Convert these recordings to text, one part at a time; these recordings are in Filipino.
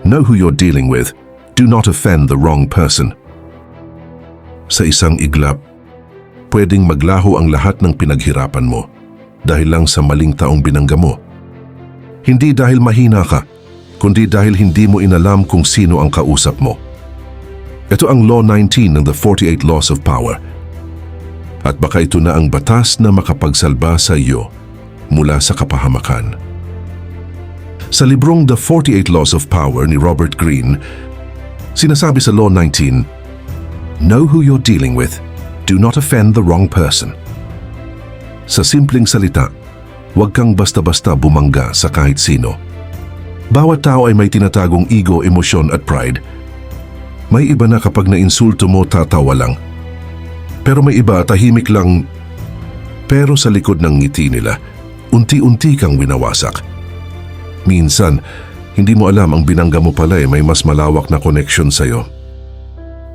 Know who you're dealing with. Do not offend the wrong person. Sa isang iglap, pwedeng maglaho ang lahat ng pinaghirapan mo dahil lang sa maling taong binangga mo. Hindi dahil mahina ka, kundi dahil hindi mo inalam kung sino ang kausap mo. Ito ang Law 19 ng the 48 Laws of Power. At baka ito na ang batas na makapagsalba sa iyo mula sa kapahamakan. Sa librong The 48 Laws of Power ni Robert Greene, sinasabi sa Law 19, know who you're dealing with. Do not offend the wrong person. Sa simpleng salita, huwag kang basta-basta bumangga sa kahit sino. Bawat tao ay may tinatagong ego, emosyon at pride. May iba na kapag nainsulto mo, tatawa lang. Pero may iba, tahimik lang. Pero sa likod ng ngiti nila, unti-unti kang winawasak. Minsan, hindi mo alam ang binangga mo pala may mas malawak na connection sa'yo.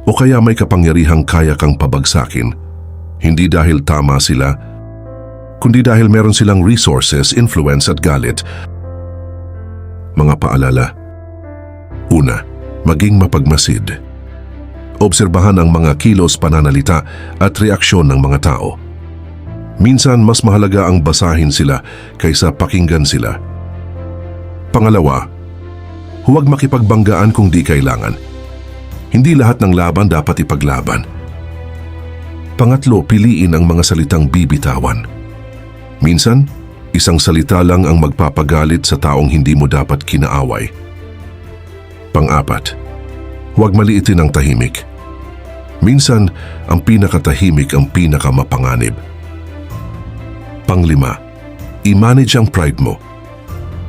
O kaya may kapangyarihang kaya kang pabagsakin. Hindi dahil tama sila, kundi dahil meron silang resources, influence at galit. Mga paalala. Una, maging mapagmasid. Obserbahan ang mga kilos, pananalita at reaksyon ng mga tao. Minsan mas mahalaga ang basahin sila kaysa pakinggan sila. Pangalawa, huwag makipagbanggaan kung di kailangan. Hindi lahat ng laban dapat ipaglaban. Pangatlo, piliin ang mga salitang bibitawan. Minsan, isang salita lang ang magpapagalit sa taong hindi mo dapat kinaaway. Pang-apat, huwag maliitin ang tahimik. Minsan, ang pinakatahimik ang pinakamapanganib. Pang-lima, i-manage ang pride mo.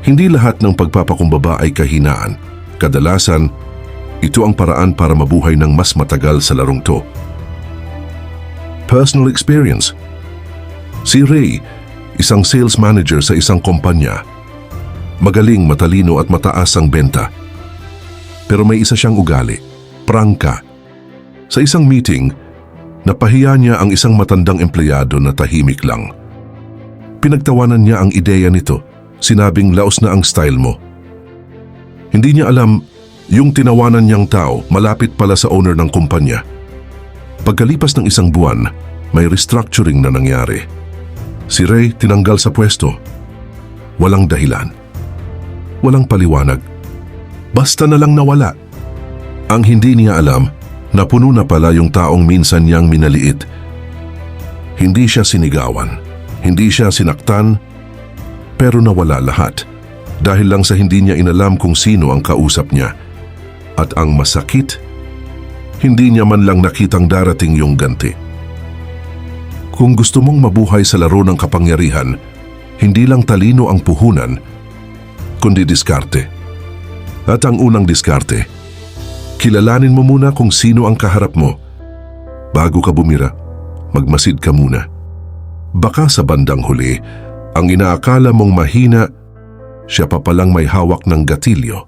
Hindi lahat ng pagpapakumbaba ay kahinaan. Kadalasan, ito ang paraan para mabuhay ng mas matagal sa larong to. Personal experience. Si Ray, isang sales manager sa isang kumpanya. Magaling, matalino at mataas ang benta. Pero may isa siyang ugali, prangka. Sa isang meeting, napahiya niya ang isang matandang empleyado na tahimik lang. Pinagtawanan niya ang ideya nito. Sinabing laos na ang style mo. Hindi niya alam, yung tinawanan niyang tao malapit pala sa owner ng kumpanya. Pagkalipas ng isang buwan, may restructuring na nangyari. Si Ray tinanggal sa pwesto. Walang dahilan. Walang paliwanag. Basta na lang nawala. Ang hindi niya alam, napuno na pala yung taong minsan niyang minaliit. Hindi siya sinigawan. Hindi siya sinaktan. Pero nawala lahat dahil lang sa hindi niya inalam kung sino ang kausap niya. At ang masakit, hindi niya man lang nakitang darating yung ganti. Kung gusto mong mabuhay sa laro ng kapangyarihan, hindi lang talino ang puhunan, kundi diskarte. At ang unang diskarte, kilalanin mo muna kung sino ang kaharap mo. Bago ka bumira, magmasid ka muna. Baka sa bandang huli, ang inaakala mong mahina, siya pa palang may hawak ng gatilyo.